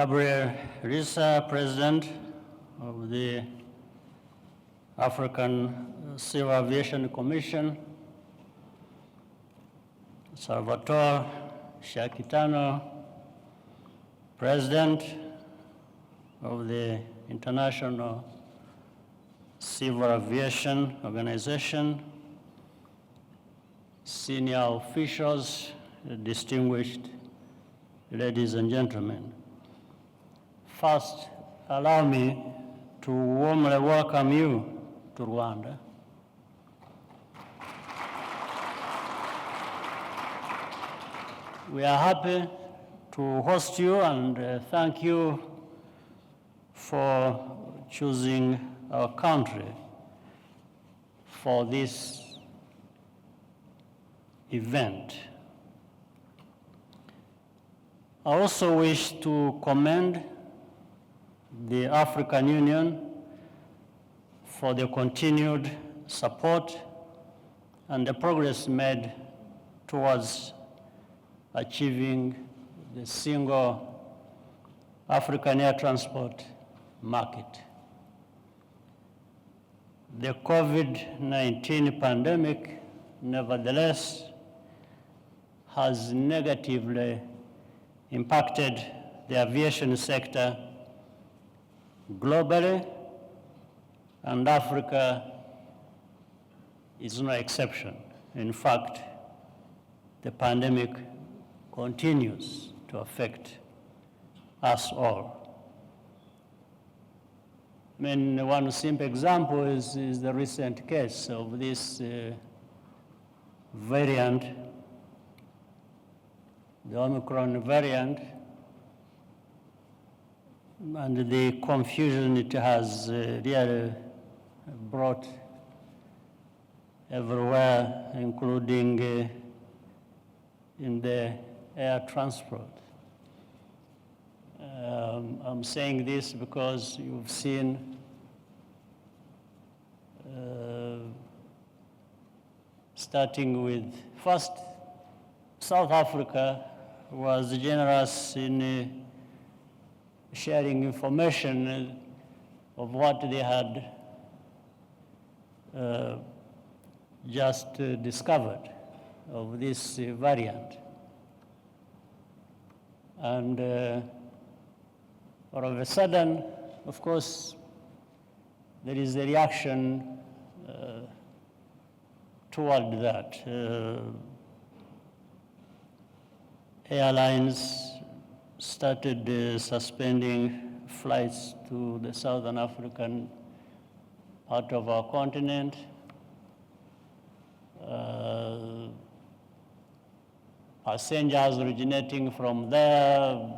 Gabriel Risa, President of the African Civil Aviation Commission, Salvatore Shakitano, President of the International Civil Aviation Organization, senior officials, distinguished ladies and gentlemen. First, allow me to warmly welcome you to Rwanda. We are happy to host you and thank you for choosing our country for this event. I also wish to commend the African Union for the continued support and the progress made towards achieving the single African air transport market. The COVID-19 pandemic, nevertheless, has negatively impacted the aviation sector globally, and Africa is no exception. In fact, the pandemic continues to affect us all. I mean, one simple example is the recent case of this variant, the Omicron variant, and the confusion it has really brought everywhere, including in the air transport. I'm saying this because you've seen starting with first, South Africa was generous in sharing information of what they had just discovered of this variant. And all of a sudden, of course, there is a reaction toward that. Airlines started suspending flights to the Southern African part of our continent. Passengers originating from there,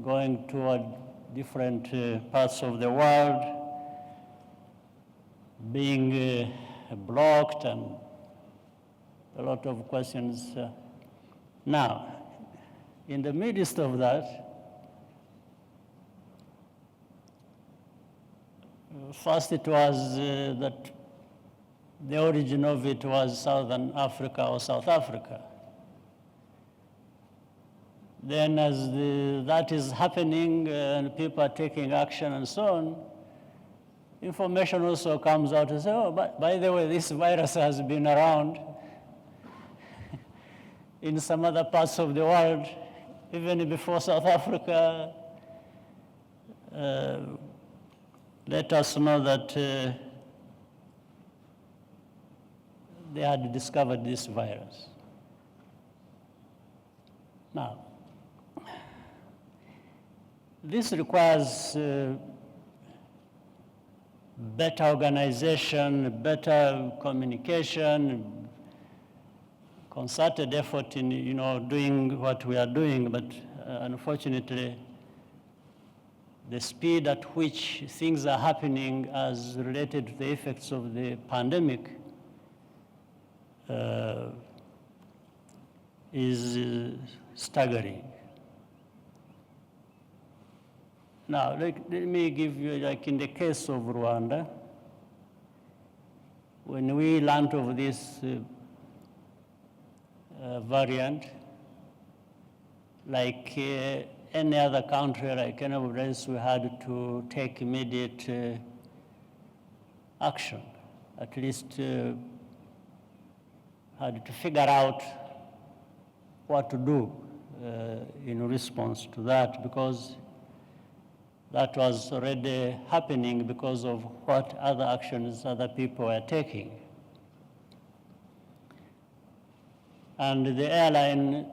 going toward different parts of the world, being blocked, and a lot of questions. Now, in the midst of that, first it was that the origin of it was Southern Africa or South Africa. Then as that is happening and people are taking action and so on, information also comes out and says, oh, by the way, this virus has been around in some other parts of the world, even before South Africa. Let us know that they had discovered this virus. Now, this requires better organization, better communication, concerted effort in doing what we are doing, but unfortunately, the speed at which things are happening as related to the effects of the pandemic is staggering. Now, let me give you, like in the case of Rwanda, when we learned of this variant, like any other country, like anybody else, we had to take immediate action, at least had to figure out what to do in response to that, because that was already happening because of what other actions other people were taking. And the airline,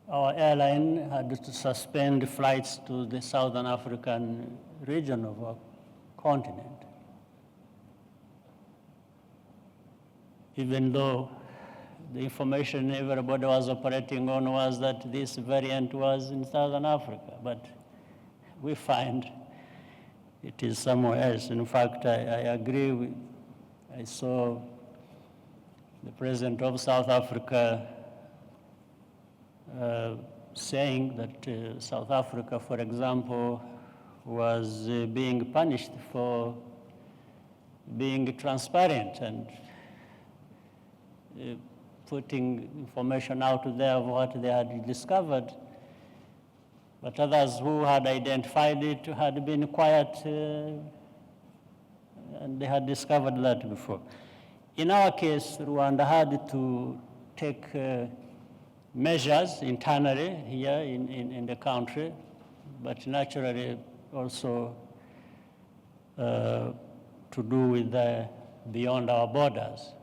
our airline had to suspend flights to the Southern African region of our continent, even though the information everybody was operating on was that this variant was in Southern Africa, but we find it is somewhere else. In fact, I agree I saw the president of South Africa saying that South Africa, for example, was being punished for being transparent and putting information out there of what they had discovered, but others who had identified it had been quiet and they had discovered that before. In our case, Rwanda had to take measures internally here in the country, but naturally also to do with beyond our borders.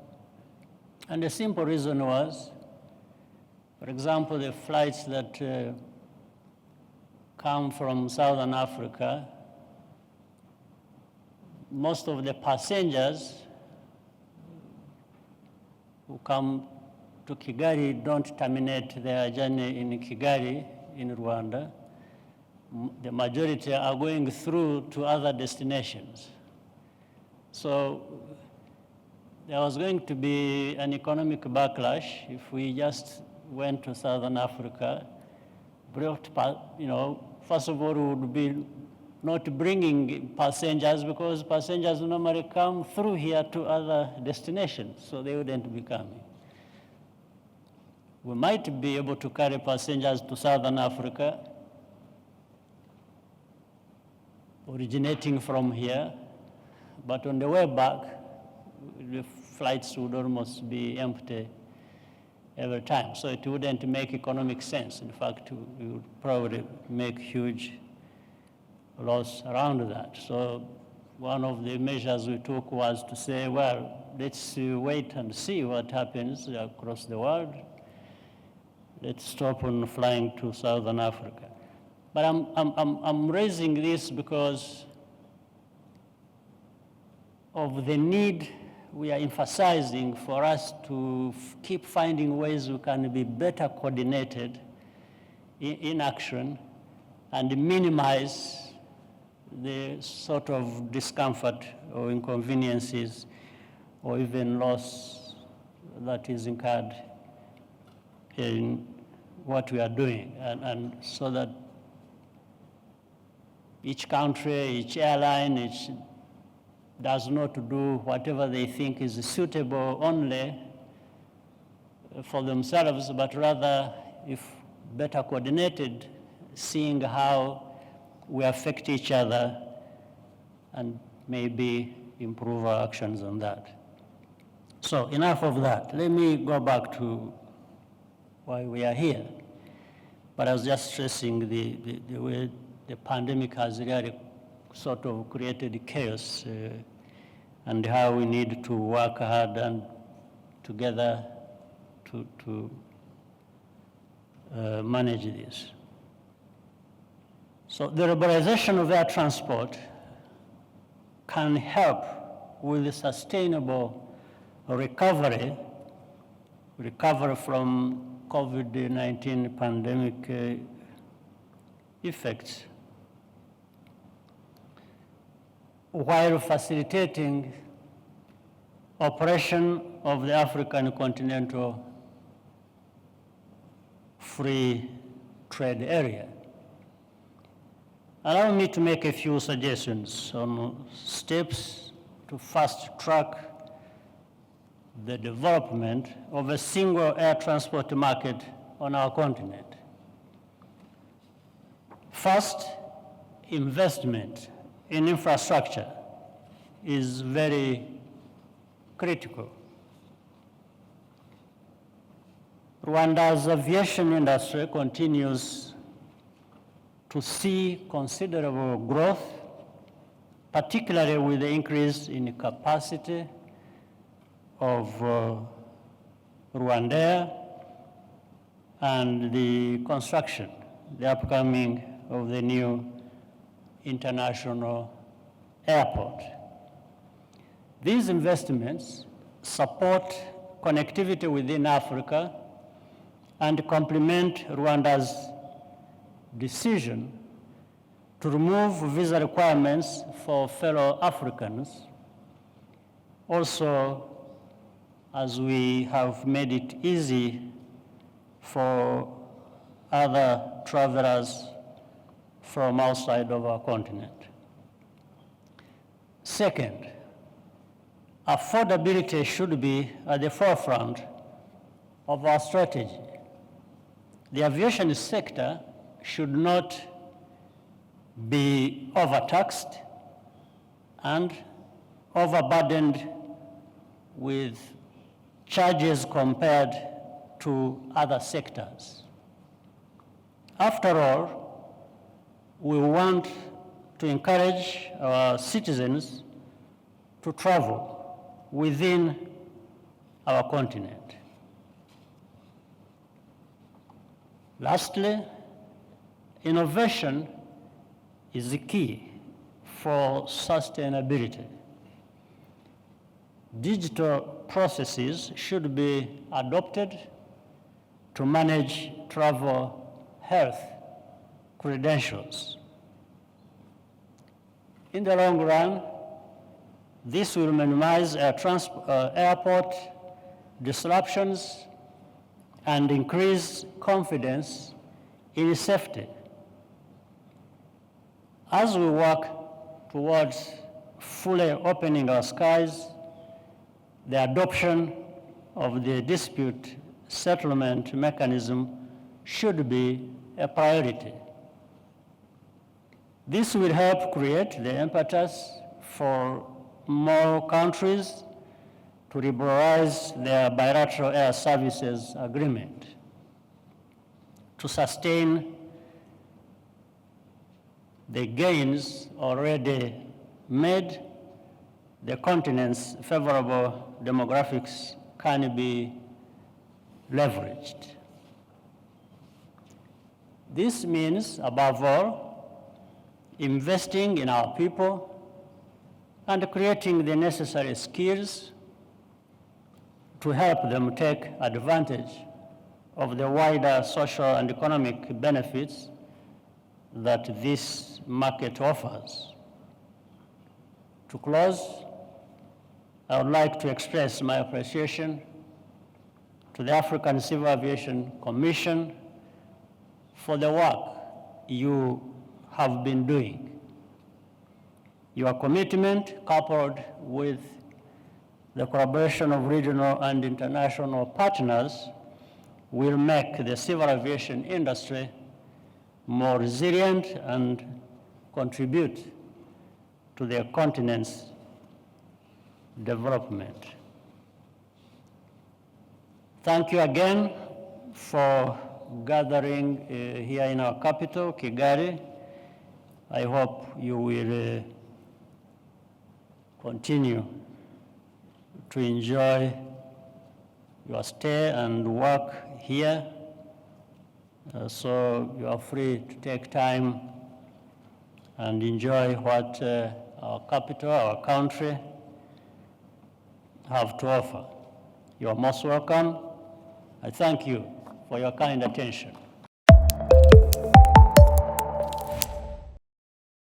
And the simple reason was, for example, the flights that come from Southern Africa, most of the passengers who come to Kigali don't terminate their journey in Kigali, in Rwanda. The majority are going through to other destinations. So there was going to be an economic backlash if we just went to Southern Africa, first of all, we would be not bringing passengers because passengers normally come through here to other destinations, so they wouldn't be coming. We might be able to carry passengers to Southern Africa, originating from here, but on the way back, the flights would almost be empty every time. So it wouldn't make economic sense. In fact, we would probably make huge loss around that. So one of the measures we took was to say, well, let's wait and see what happens across the world. Let's stop on flying to Southern Africa. But I'm raising this because of the need we are emphasizing for us to keep finding ways we can be better coordinated in action and minimize the sort of discomfort or inconveniences or even loss that is incurred in what we are doing. And so that each country, each airline, each does not do whatever they think is suitable only for themselves, but rather, if better coordinated, seeing how we affect each other and maybe improve our actions on that. So enough of that. Let me go back to why we are here. But I was just stressing the way the pandemic has really sort of created chaos and how we need to work hard and together to manage this. So the liberalization of air transport can help with the sustainable recovery from COVID-19 pandemic effects, while facilitating operation of the African continental free trade area. Allow me to make a few suggestions on steps to fast track the development of a single air transport market on our continent. First, investment in infrastructure is very critical. Rwanda's aviation industry continues to see considerable growth, particularly with the increase in capacity of Rwanda and the construction, the upcoming of the new international airport. These investments support connectivity within Africa and complement Rwanda's decision to remove visa requirements for fellow Africans. Also, as we have made it easy for other travelers from outside of our continent. Second, affordability should be at the forefront of our strategy. The aviation sector should not be overtaxed and overburdened with charges compared to other sectors. After all, we want to encourage our citizens to travel within our continent. Lastly, innovation is the key for sustainability. Digital processes should be adopted to manage travel health credentials. In the long run, this will minimize airport disruptions and increase confidence in safety. As we work towards fully opening our skies, the adoption of the dispute settlement mechanism should be a priority. This will help create the impetus for more countries to liberalize their bilateral air services agreement. To sustain the gains already made, the continent's favorable demographics can be leveraged. This means, above all, investing in our people and creating the necessary skills to help them take advantage of the wider social and economic benefits that this market offers. To close, I would like to express my appreciation to the African Civil Aviation Commission for the work you have been doing. Your commitment, coupled with the collaboration of regional and international partners, will make the civil aviation industry more resilient and contribute to the continent's development. Thank you again for gathering here in our capital, Kigali. I hope you will continue to enjoy your stay and work here. So you are free to take time and enjoy what our capital, our country have to offer. You are most welcome. I thank you for your kind attention.